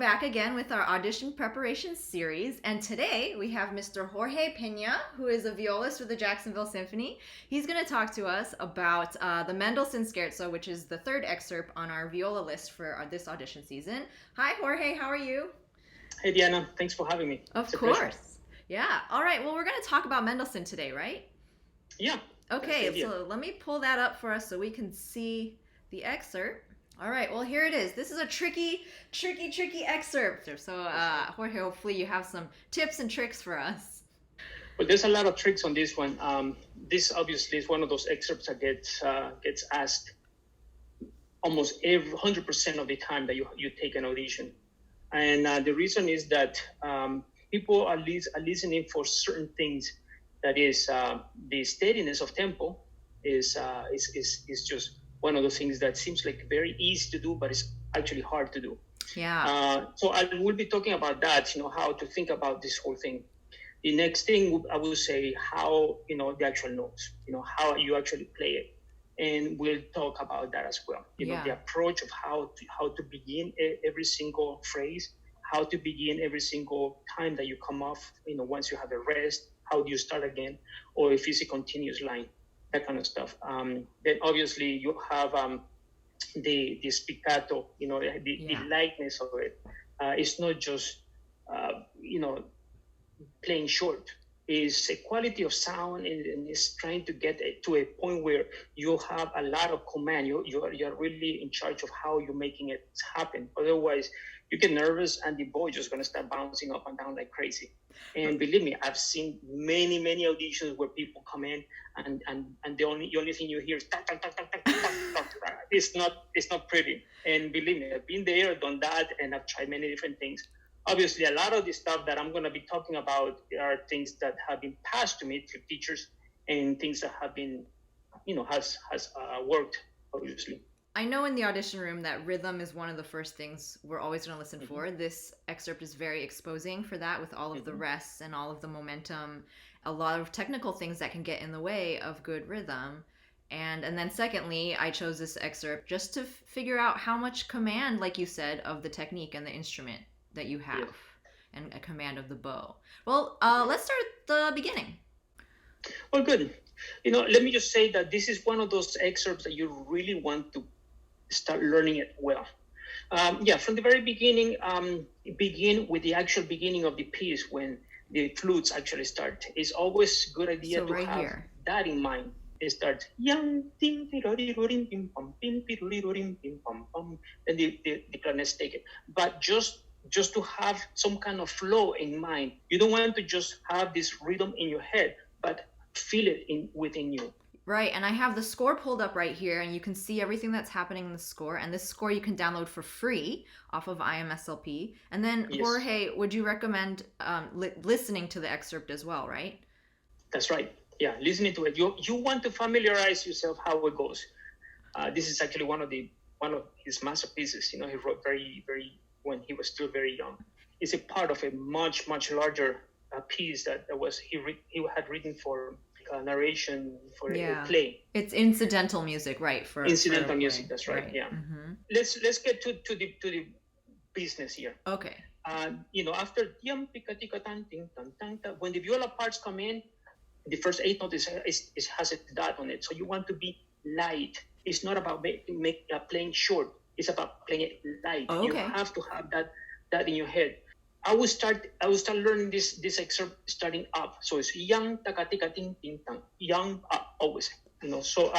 back again with our audition preparation series, and today we have Mr. Jorge Pena, who is a violist with the Jacksonville Symphony. He's going to talk to us about the Mendelssohn Scherzo, which is the third excerpt on our viola list for this audition season. Hi, Jorge. How are you? Hey, Diana. Thanks for having me. Of course. Yeah. All right. Well, we're going to talk about Mendelssohn today, right? Yeah. Okay. So let me pull that up for us so we can see the excerpt. All right, well, here it is. This is a tricky excerpt. So, Jorge, hopefully you have some tips and tricks for us. Well, there's a lot of tricks on this one. This obviously is one of those excerpts that gets asked almost 100% of the time that you take an audition. And the reason is that people are listening for certain things. That is, the steadiness of tempo is just one of the things that seems like very easy to do, but it's actually hard to do. Yeah. So I will be talking about that, how to think about this whole thing. The next thing I will say how, the actual notes, how you actually play it. And we'll talk about that as well. The approach of how to begin every single phrase, how to begin every single time that you come off, once you have a rest, how do you start again, or if it's a continuous line. That kind of stuff. Then obviously you have the spiccato, the lightness of it. It's not just playing short. It's a quality of sound, and it's trying to get to a point where you have a lot of command. You're really in charge of how you're making it happen. Otherwise, you get nervous, and the ball is just going to start bouncing up and down like crazy. And believe me, I've seen many auditions where people come in and the only thing you hear is tak, tak, tak, tak, tak, tak, tak, tak. It's not pretty. And believe me, I've been there, done that, and I've tried many different things. Obviously, a lot of the stuff that I'm going to be talking about are things that have been passed to me through teachers and things that have been, has worked, obviously. I know in the audition room that rhythm is one of the first things we're always going to listen for. This excerpt is very exposing for that, with all of the rests and all of the momentum, a lot of technical things that can get in the way of good rhythm. And then secondly, I chose this excerpt just to figure out how much command, like you said, of the technique and the instrument that you have, and a command of the bow. Well, let's start at the beginning. Well, good. Let me just say that this is one of those excerpts that you really want to start learning it well. From the very beginning, begin with the actual beginning of the piece when the flutes actually start. It's always a good idea to have here that in mind. It starts and the clarinets take it. But just to have some kind of flow in mind. You don't want to just have this rhythm in your head, but feel it within you. Right, and I have the score pulled up right here, and you can see everything that's happening in the score. And this score you can download for free off of IMSLP. And then, Jorge, would you recommend listening to the excerpt as well, right? That's right. Yeah, listening to it. You want to familiarize yourself how it goes. This is actually one of his masterpieces. He wrote very, very when he was still very young. It's a part of a much larger piece that he had written for narration for a play. It's incidental music, right? For incidental music, that's right. Yeah. Mm-hmm. Let's get to the business here. Okay. After when the viola parts come in, the first 8 notes has a dot on it. So you want to be light. It's not about playing short. It's about playing it light. Okay. You have to have that in your head. I will start learning this excerpt starting up. So it's yang taka tika ting ting tang. Yang up always. So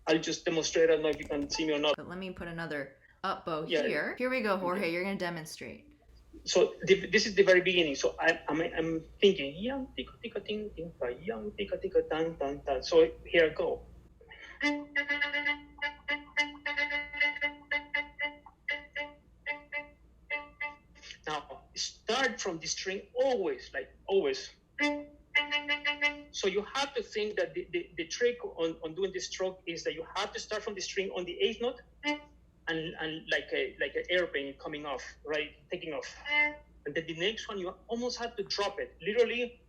I'll just demonstrate. I don't know if you can see me or not. But let me put another up bow here. Here we go, Jorge. Okay. You're gonna demonstrate. So this is the very beginning. So I'm thinking yang tika tika ting ting ta yang tika tika tang tang ta. So here I go. Now, start from the string always. So you have to think that the trick on doing this stroke is that you have to start from the string on the 8th note and like an airplane coming off, right? Taking off. And then the next one, you almost have to drop it. Literally.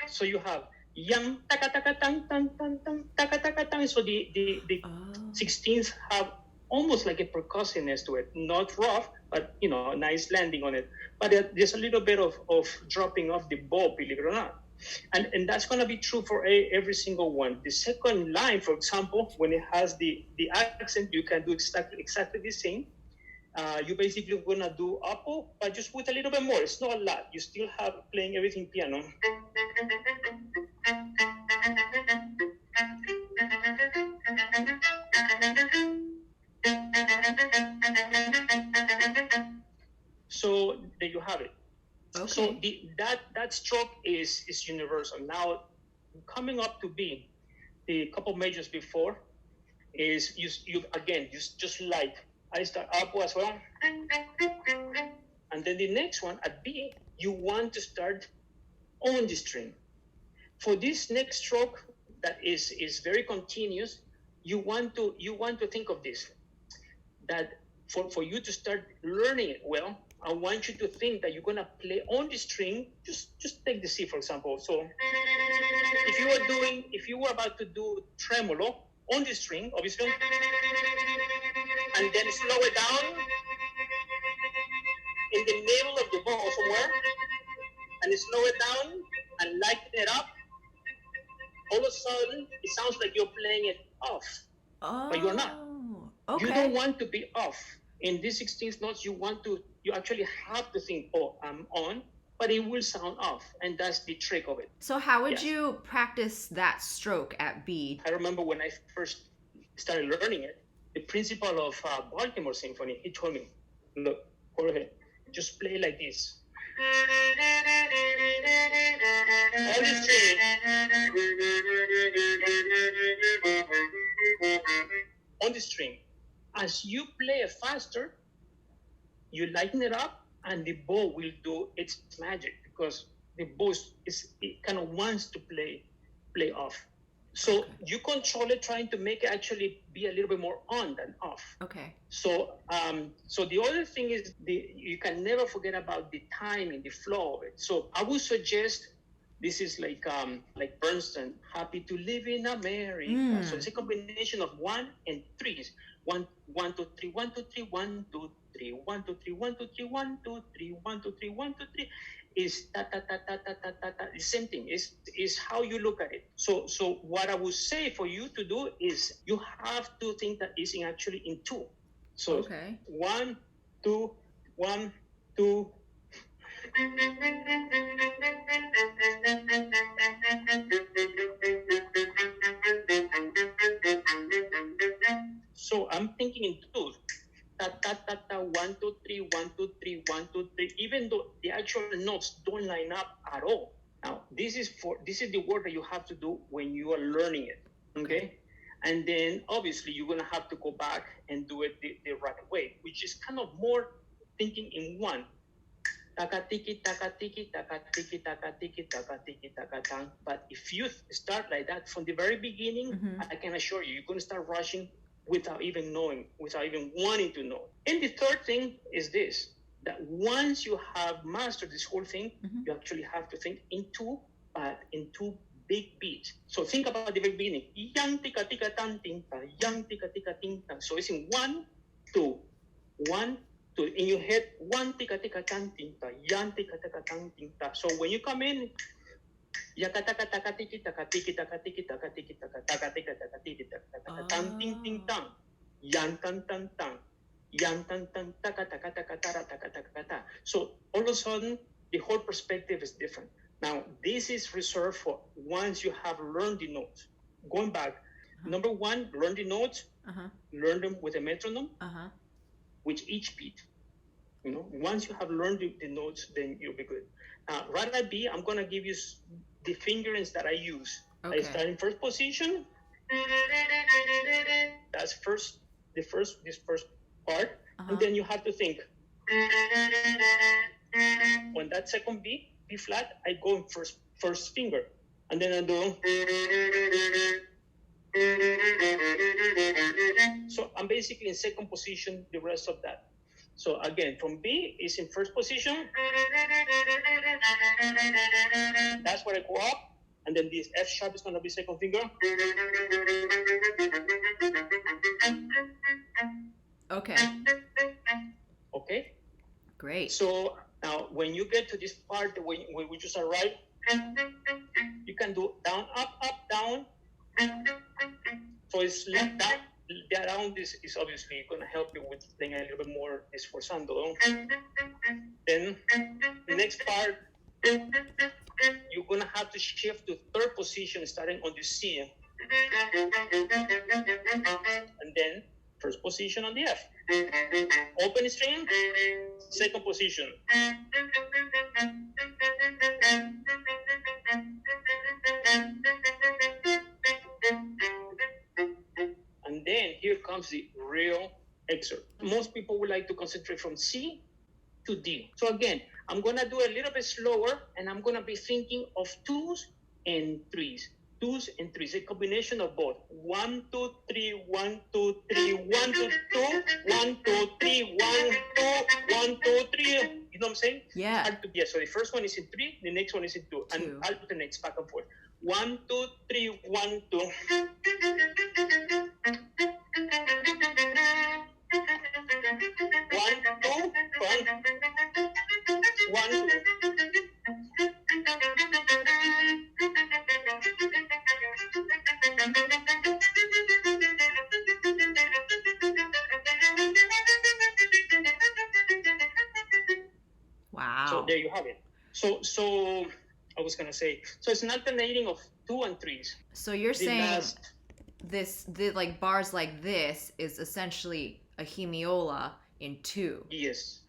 So you have yang taka taka tang tang tang tang taka taka tang. So the 16th have almost like a percussiveness to it, not rough, but a nice landing on it. But there's a little bit of dropping off the bow, believe it or not. And that's going to be true for every single one. The second line, for example, when it has the accent, you can do exactly the same. You basically going to do upper, but just with a little bit more. It's not a lot. You still have playing everything piano. So there you have it. Okay. So that stroke is universal. Now, coming up to B, the couple majors before is you again just like I start up as well, and then the next one at B you want to start on the string. For this next stroke that is very continuous, you want to think of this, that for you to start learning it well, I want you to think that you're gonna play on the string. Just take the C for example. So if you were about to do tremolo on the string, obviously, and then slow it down in the middle of the bow somewhere, and slow it down and lighten it up, all of a sudden it sounds like you're playing it off, but you're not. Okay. You don't want to be off. In these 16th notes, you actually have to think, oh, I'm on, but it will sound off, and that's the trick of it. So how would you practice that stroke at B? I remember when I first started learning it, the principal of Baltimore Symphony, he told me, look, Jorge, just play like this. On the string. On the string. As you play it faster, you lighten it up, and the bow will do its magic, because the bow it kind of wants to play off. So you control it, trying to make it actually be a little bit more on than off. Okay. So the other thing is you can never forget about the timing, the flow of it. So I would suggest, this is like Bernstein, happy to live in America. So it's a combination of 1 and 3s. 1, 2, 3, 1, 2, 3, 1, 2, 3, 1, 2, 3, 1, 2, 3, 1, 2, 3, 1, 2, 3, 1, 2, 3. Is ta ta ta ta ta ta ta ta. The same thing is how you look at it. So what I would say for you to do is you have to think that it's actually in 2. So 1, 2, 1, 2. So I'm thinking in 2. Ta ta ta ta, 1, 2, 3, 1, 2, 3, 1, 2, 3. Even though the actual notes don't line up at all. Now this is the work that you have to do when you are learning it. Okay. And then obviously you're gonna have to go back and do it the right way, which is kind of more thinking in 1. Taka tiki taka tiki taka tiki taka tiki taka tiki taka tang. But if you start like that from the very beginning, I can assure you, you're gonna start rushing without even knowing, without even wanting to know. And the third thing is this, that once you have mastered this whole thing, you actually have to think in 2, but in 2 big beats. So think about the very beginning. Yang tika tika tan ting ta, yang tika tika ting ta. So it's in 1, 2, 1, 2. In your head, 1 tika tika tan ting ta, yang tika tika tan ting ta. So when you come in, yakataka taka tiki taka tiki taka tiki taka tiki taka taka tika taka tiki taka taka tan ting ting tang, yang tan tan tang, yang tan tan taka taka taka tara taka taka ta. So all of a sudden, the whole perspective is different. Now, this is reserved for once you have learned the notes. Going back, number 1, learn the notes, learn them with a metronome, with each beat. Once you have learned the notes, then you'll be good. Right at B, I'm going to give you the fingerings that I use. I start in first position. That's this first part. And then you have to think. On that second B flat, I go in first finger. And then I do. So I'm basically in second position the rest of that. So again, from B is in first position. That's where I go up. And then this F sharp is going to be second finger. Okay. Okay? Great. So now when you get to this part when we just arrived, you can do down, up, down. So it's left down. Down is obviously going to help you with playing a little bit more esforzando. Then the next part, you're going to have to shift to third position starting on the C. And then first position on the F. Open string, second position. And then here comes the real excerpt. Most people would like to concentrate from C to D. So again, I'm going to do a little bit slower, and I'm going to be thinking of twos and threes. Twos and threes, a combination of both. 1, 2, 3, 1, 2, 3, 1, 2, 2, 1, 2, 3, 1, 2, 1, 2, 3. You know what I'm saying? Yeah. Hard to get. So the first one is in 3, the next one is in 2, and alternates back and forth. 1, 2, 3, 1, 2. 1, 2. Wow. So there you have it. So I was gonna say, so it's an alternating of 2 and 3s. So you're saying the like bars like this is essentially a hemiola in 2. Yes.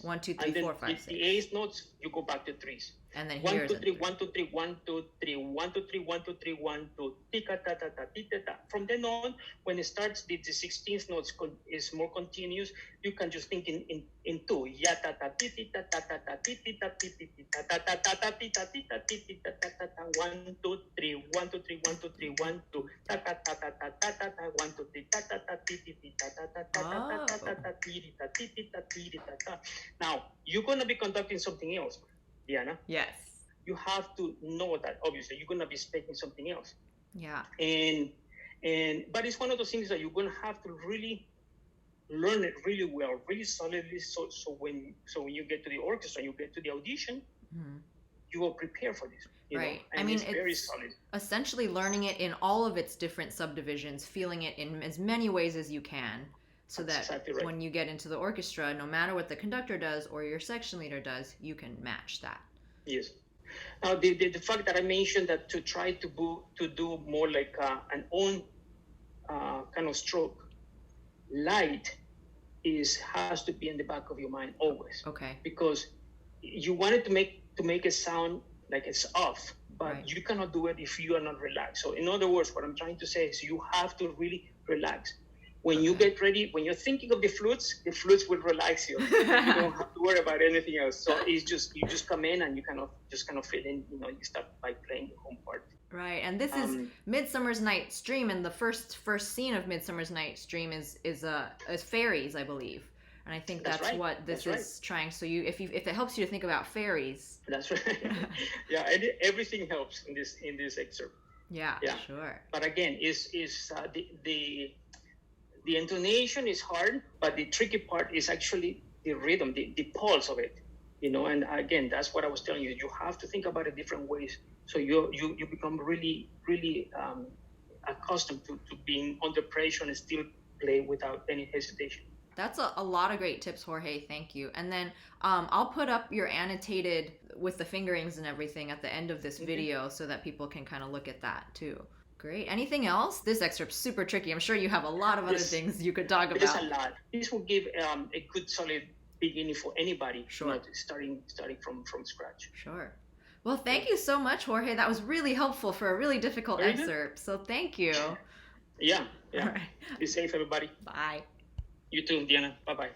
1, 2, 3, 4, 5, 6. The eighth notes, you go back to 3s. And then 1, here's 2, 3, 1, 2, 3, 1, 2, 3, 1, 2, 3, 1, 2, 3, 1, 2, tika ta ta ta ta ta. From then on, when it starts, the 16th notes is more continuous. You can just think in 2. Ya ta ta ti ti ta ta ta ta ti ti ta ti ti ti ta ta ta ta ta ti ta ti ta ti ti ta ta ta ta. 1, 2, 3, 1, 2, 3, 1, 2, 3, 1, 2 ta ta ta ta ta ta ta ta 1, 2, 3 ta ta ta ti ti ti ta ta ta ta ta ta ta ta ti ta ti ti ta ti ta ta. Now you're gonna be conducting something else, Diana. Yes. You have to know that obviously you're gonna be expecting something else. Yeah. But it's one of those things that you're gonna have to really learn it really well, really solidly. So when you get to the orchestra, you get to the audition, you will prepare for this. Right. I mean, it's very solid. Essentially learning it in all of its different subdivisions, feeling it in as many ways as you can. So that exactly right. When you get into the orchestra, no matter what the conductor does or your section leader does, you can match that. Yes. Now, the fact that I mentioned that to try to do more like an own kind of stroke, light has to be in the back of your mind always. Okay. Because you want it to make it sound like it's off, but right. You cannot do it if you are not relaxed. So in other words, what I'm trying to say is you have to really relax. When you get ready, when you're thinking of the flutes will relax you. You don't have to worry about anything else. So it's just you just come in and you kind of fit in. You start by playing the home part. Right, and this is Midsummer's Night's Dream, and the first scene of Midsummer's Night's Dream is fairies, I believe, and I think that's right. What this is trying. So if it helps you to think about fairies, that's right. Yeah, everything helps in this excerpt. Yeah, sure. But again, the intonation is hard, but the tricky part is actually the rhythm, the pulse of it, and again, that's what I was telling you. You have to think about it different ways. So you become really, really accustomed to being under pressure and still play without any hesitation. That's a lot of great tips, Jorge. Thank you. And then I'll put up your annotated with the fingerings and everything at the end of this video so that people can kind of look at that too. Great. Anything else? This excerpt's super tricky. I'm sure you have a lot of other things you could talk about. There's a lot. This will give a good, solid beginning for anybody. Sure. Starting from scratch. Sure. Well, thank you so much, Jorge. That was really helpful for a really difficult excerpt. So thank you. Yeah. All right. Be safe, everybody. Bye. You too, Diana. Bye-bye.